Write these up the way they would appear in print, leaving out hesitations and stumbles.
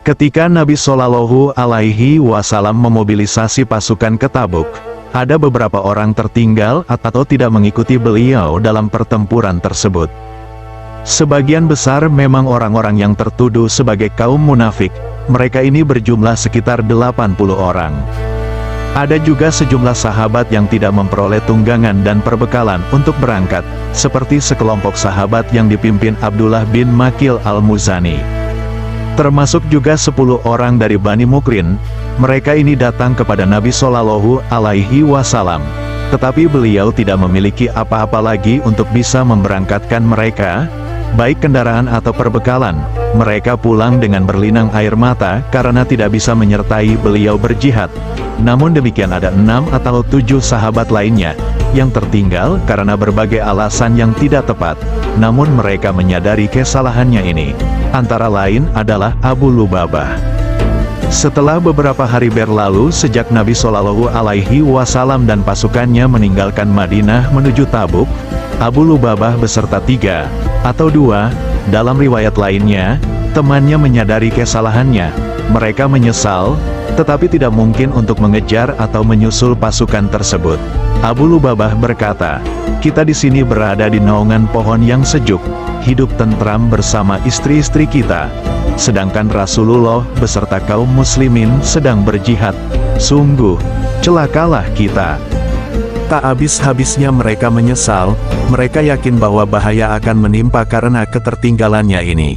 Ketika Nabi Shallallahu Alaihi Wasallam memobilisasi pasukan ke Tabuk, ada beberapa orang tertinggal atau tidak mengikuti beliau dalam pertempuran tersebut. Sebagian besar memang orang-orang yang tertuduh sebagai kaum munafik, mereka ini berjumlah sekitar 80 orang. Ada juga sejumlah sahabat yang tidak memperoleh tunggangan dan perbekalan untuk berangkat, seperti sekelompok sahabat yang dipimpin Abdullah bin Makil al-Muzani. Termasuk juga 10 orang dari Bani Mukrin, mereka ini datang kepada Nabi Shallallahu Alaihi Wasallam. Tetapi beliau tidak memiliki apa-apa lagi untuk bisa memberangkatkan mereka, baik kendaraan atau perbekalan. Mereka pulang dengan berlinang air mata karena tidak bisa menyertai beliau berjihad. Namun demikian ada 6 atau 7 sahabat lainnya yang tertinggal karena berbagai alasan yang tidak tepat. Namun mereka menyadari kesalahannya ini. Antara lain adalah Abu Lubabah. Setelah beberapa hari berlalu sejak Nabi Shallallahu Alaihi Wasallam dan pasukannya meninggalkan Madinah menuju Tabuk, Abu Lubabah beserta 3 atau 2, dalam riwayat lainnya, temannya menyadari kesalahannya. Mereka menyesal, tetapi tidak mungkin untuk mengejar atau menyusul pasukan tersebut. Abu Lubabah berkata, "Kita di sini berada di naungan pohon yang sejuk, hidup tentram bersama istri-istri kita. Sedangkan Rasulullah beserta kaum muslimin sedang berjihad. Sungguh, celakalah kita." Tak habis-habisnya mereka menyesal, mereka yakin bahwa bahaya akan menimpa karena ketertinggalannya ini.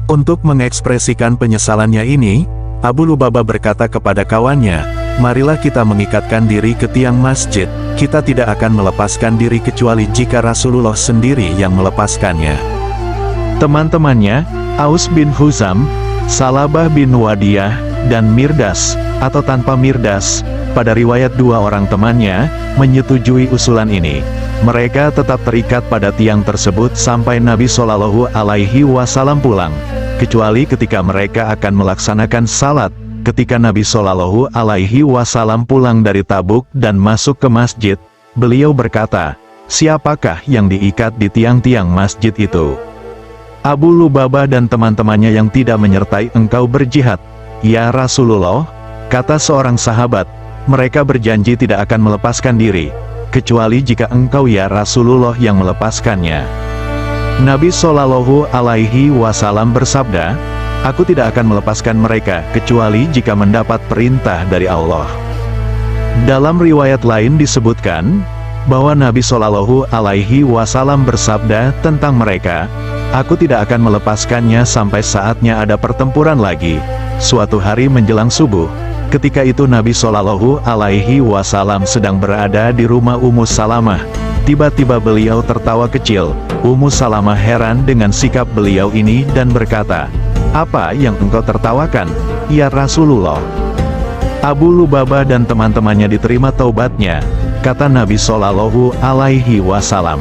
Untuk mengekspresikan penyesalannya ini, Abu Lubabah berkata kepada kawannya, "Marilah kita mengikatkan diri ke tiang masjid, kita tidak akan melepaskan diri kecuali jika Rasulullah sendiri yang melepaskannya." Teman-temannya, Aus bin Huzam, Salabah bin Wadiyah, dan Mirdas, atau tanpa Mirdas, pada riwayat 2 orang temannya, menyetujui usulan ini. Mereka tetap terikat pada tiang tersebut sampai Nabi Shallallahu Alaihi Wasallam pulang, kecuali ketika mereka akan melaksanakan salat. Ketika Nabi Shallallahu Alaihi Wasallam pulang dari Tabuk dan masuk ke masjid, beliau berkata, "Siapakah yang diikat di tiang-tiang masjid itu?" Abu Lubabah dan teman-temannya yang tidak menyertai engkau berjihad. "Ya Rasulullah," kata seorang sahabat, "mereka berjanji tidak akan melepaskan diri, kecuali jika engkau ya Rasulullah yang melepaskannya." Nabi Shallallahu Alaihi Wasallam bersabda, "Aku tidak akan melepaskan mereka, kecuali jika mendapat perintah dari Allah." Dalam riwayat lain disebutkan, bahwa Nabi Shallallahu Alaihi Wasallam bersabda tentang mereka, "Aku tidak akan melepaskannya sampai saatnya ada pertempuran lagi." Suatu hari menjelang subuh, ketika itu Nabi Shallallahu Alaihi Wasallam sedang berada di rumah Ummu Salamah. Tiba-tiba beliau tertawa kecil. Ummu Salamah heran dengan sikap beliau ini dan berkata, "Apa yang engkau tertawakan, ya Rasulullah?" Abu Lubabah dan teman-temannya diterima taubatnya, kata Nabi Shallallahu Alaihi Wasallam.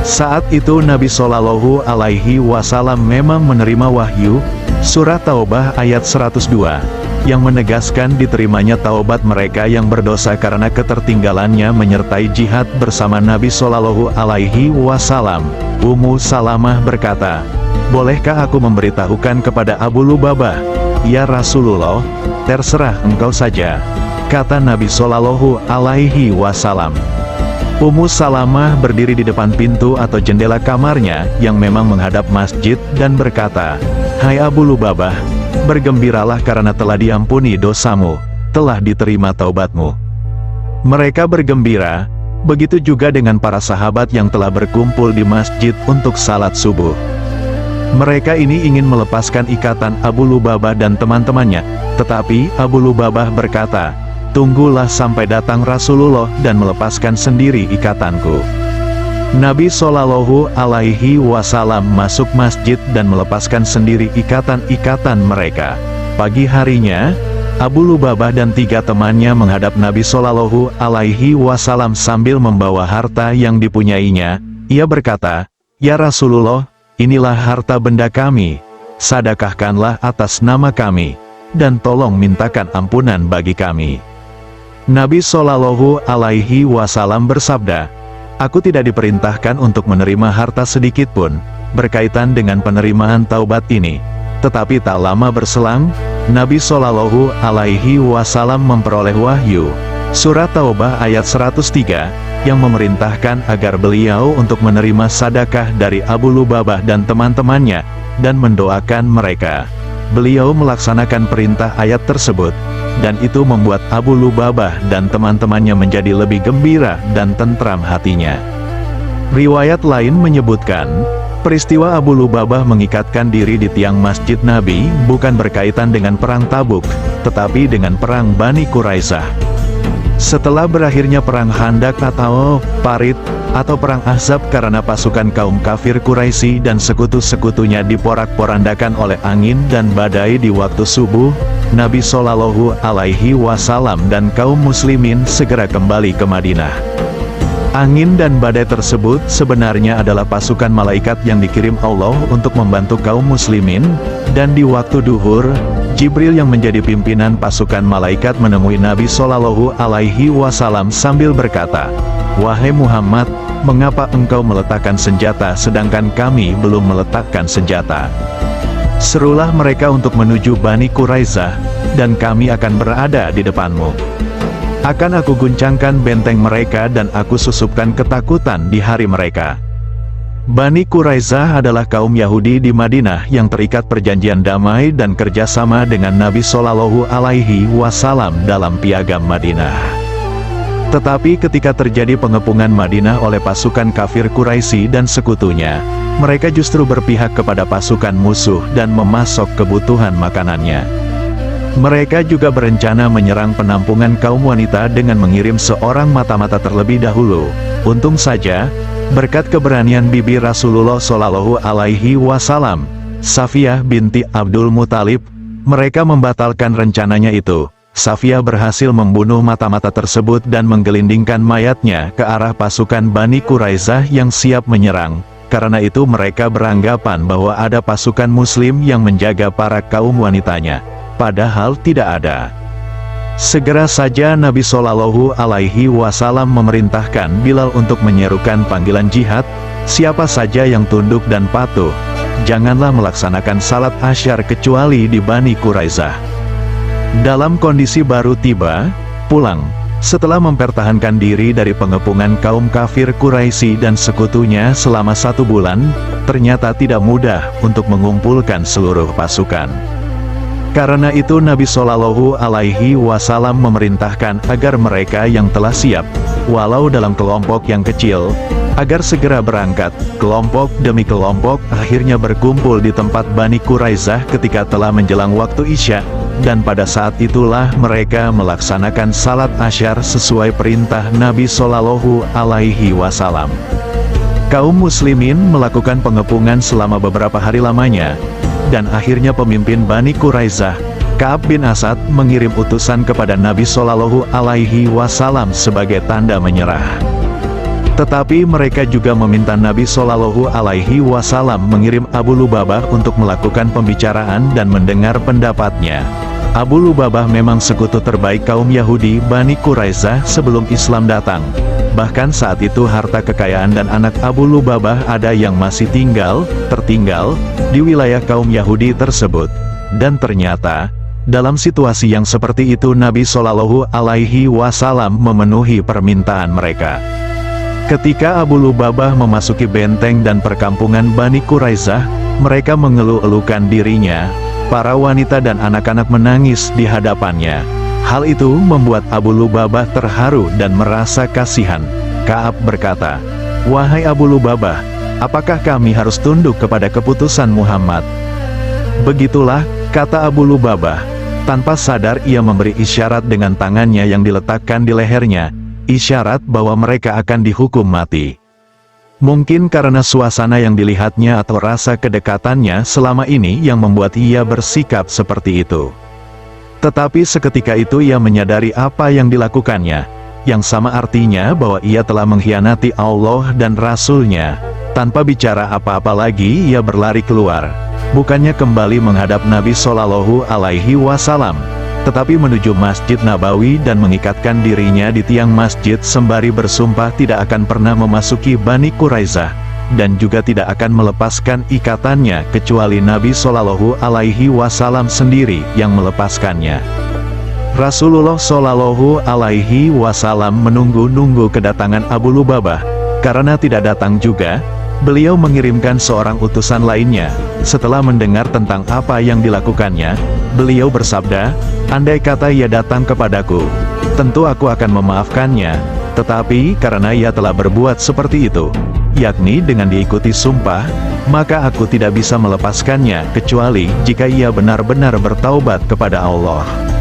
Saat itu Nabi Shallallahu Alaihi Wasallam memang menerima wahyu, surah Taubah ayat 102, yang menegaskan diterimanya taubat mereka yang berdosa karena ketertinggalannya menyertai jihad bersama Nabi Shallallahu Alaihi Wasallam. Ummu Salamah berkata, "Bolehkah aku memberitahukan kepada Abu Lubabah?" "Ya Rasulullah, terserah engkau saja," kata Nabi Shallallahu Alaihi Wasallam. Ummu Salamah berdiri di depan pintu atau jendela kamarnya yang memang menghadap masjid dan berkata, "Hai Abu Lubabah, bergembiralah karena telah diampuni dosamu, telah diterima taubatmu." Mereka bergembira, begitu juga dengan para sahabat yang telah berkumpul di masjid untuk salat subuh. Mereka ini ingin melepaskan ikatan Abu Lubabah dan teman-temannya, tetapi Abu Lubabah berkata, "Tunggulah sampai datang Rasulullah dan melepaskan sendiri ikatanku." Nabi Shallallahu Alaihi Wasallam masuk masjid dan melepaskan sendiri ikatan-ikatan mereka. Pagi harinya, Abu Lubabah dan 3 temannya menghadap Nabi Shallallahu Alaihi Wasallam sambil membawa harta yang dipunyainya. Ia berkata, "Ya Rasulullah, inilah harta benda kami, sedekahkanlah atas nama kami, dan tolong mintakan ampunan bagi kami." Nabi Shallallahu Alaihi Wasallam bersabda, "Aku tidak diperintahkan untuk menerima harta sedikit pun, berkaitan dengan penerimaan taubat ini. Tetapi tak lama berselang, Nabi Shallallahu Alaihi Wasallam memperoleh wahyu, Surat Taubah ayat 103, yang memerintahkan agar beliau untuk menerima sedekah dari Abu Lubabah dan teman-temannya, dan mendoakan mereka. Beliau melaksanakan perintah ayat tersebut, dan itu membuat Abu Lubabah dan teman-temannya menjadi lebih gembira dan tentram hatinya. Riwayat lain menyebutkan, peristiwa Abu Lubabah mengikatkan diri di tiang masjid Nabi bukan berkaitan dengan perang Tabuk, tetapi dengan perang Bani Quraisyah. Setelah berakhirnya perang Khandak atau Parit, atau perang Ahzab karena pasukan kaum kafir Quraisy dan sekutu-sekutunya diporak-porandakan oleh angin dan badai di waktu subuh, Nabi Shallallahu Alaihi Wasallam dan kaum muslimin segera kembali ke Madinah. Angin dan badai tersebut sebenarnya adalah pasukan malaikat yang dikirim Allah untuk membantu kaum muslimin, dan di waktu duhur, Jibril yang menjadi pimpinan pasukan malaikat menemui Nabi Shallallahu Alaihi Wasallam sambil berkata, "Wahai Muhammad, mengapa engkau meletakkan senjata sedangkan kami belum meletakkan senjata? Serulah mereka untuk menuju Bani Quraisyah, dan kami akan berada di depanmu. Akan aku guncangkan benteng mereka dan aku susupkan ketakutan di hari mereka." Bani Quraisyah adalah kaum Yahudi di Madinah yang terikat perjanjian damai dan kerjasama dengan Nabi Shallallahu Alaihi Wasallam dalam piagam Madinah. Tetapi ketika terjadi pengepungan Madinah oleh pasukan kafir Quraisy dan sekutunya, mereka justru berpihak kepada pasukan musuh dan memasok kebutuhan makanannya. Mereka juga berencana menyerang penampungan kaum wanita dengan mengirim seorang mata-mata terlebih dahulu. Untung saja, berkat keberanian bibi Rasulullah Shallallahu Alaihi Wasallam, Safiyah binti Abdul Muthalib, mereka membatalkan rencananya itu. Safiyah berhasil membunuh mata-mata tersebut dan menggelindingkan mayatnya ke arah pasukan Bani Quraisyah yang siap menyerang. Karena itu mereka beranggapan bahwa ada pasukan muslim yang menjaga para kaum wanitanya. Padahal tidak ada. Segera saja Nabi Shallallahu Alaihi Wasallam memerintahkan Bilal untuk menyerukan panggilan jihad. Siapa saja yang tunduk dan patuh, janganlah melaksanakan salat asyar kecuali di Bani Quraisyah. Dalam kondisi baru tiba, pulang, setelah mempertahankan diri dari pengepungan kaum kafir Quraisy dan sekutunya selama 1 bulan, ternyata tidak mudah untuk mengumpulkan seluruh pasukan. Karena itu Nabi Shallallahu Alaihi Wasallam memerintahkan agar mereka yang telah siap, walau dalam kelompok yang kecil, agar segera berangkat. Kelompok demi kelompok akhirnya berkumpul di tempat Bani Quraisyah ketika telah menjelang waktu Isya, dan pada saat itulah mereka melaksanakan salat asyar sesuai perintah Nabi Shallallahu Alaihi Wasallam. Kaum muslimin melakukan pengepungan selama beberapa hari lamanya, dan akhirnya pemimpin Bani Quraisyah, Ka'ab bin Asad, mengirim utusan kepada Nabi Shallallahu Alaihi Wasallam sebagai tanda menyerah. Tetapi mereka juga meminta Nabi Shallallahu Alaihi Wasallam mengirim Abu Lubabah untuk melakukan pembicaraan dan mendengar pendapatnya. Abu Lubabah memang sekutu terbaik kaum Yahudi Bani Quraisyah sebelum Islam datang. Bahkan saat itu harta kekayaan dan anak Abu Lubabah ada yang masih tertinggal, di wilayah kaum Yahudi tersebut. Dan ternyata, dalam situasi yang seperti itu Nabi Shallallahu Alaihi Wasallam memenuhi permintaan mereka. Ketika Abu Lubabah memasuki benteng dan perkampungan Bani Quraisyah, mereka mengeluh-elukan dirinya. Para wanita dan anak-anak menangis di hadapannya. Hal itu membuat Abu Lubabah terharu dan merasa kasihan. Ka'ab berkata, "Wahai Abu Lubabah, apakah kami harus tunduk kepada keputusan Muhammad?" "Begitulah," kata Abu Lubabah. Tanpa sadar ia memberi isyarat dengan tangannya yang diletakkan di lehernya, isyarat bahwa mereka akan dihukum mati. Mungkin karena suasana yang dilihatnya atau rasa kedekatannya selama ini yang membuat ia bersikap seperti itu. Tetapi seketika itu ia menyadari apa yang dilakukannya, yang sama artinya bahwa ia telah mengkhianati Allah dan Rasul-Nya. Tanpa bicara apa-apa lagi ia berlari keluar, bukannya kembali menghadap Nabi Shallallahu Alaihi Wasallam, tetapi menuju Masjid Nabawi dan mengikatkan dirinya di tiang masjid sembari bersumpah tidak akan pernah memasuki Bani Quraisyah, dan juga tidak akan melepaskan ikatannya kecuali Nabi Shallallahu Alaihi Wasallam sendiri yang melepaskannya. Rasulullah Shallallahu Alaihi Wasallam menunggu-nunggu kedatangan Abu Lubabah, karena tidak datang juga. Beliau mengirimkan seorang utusan lainnya. Setelah mendengar tentang apa yang dilakukannya, beliau bersabda, "Andai kata ia datang kepadaku, tentu aku akan memaafkannya. Tetapi karena ia telah berbuat seperti itu, yakni dengan diikuti sumpah, maka aku tidak bisa melepaskannya kecuali jika ia benar-benar bertaubat kepada Allah."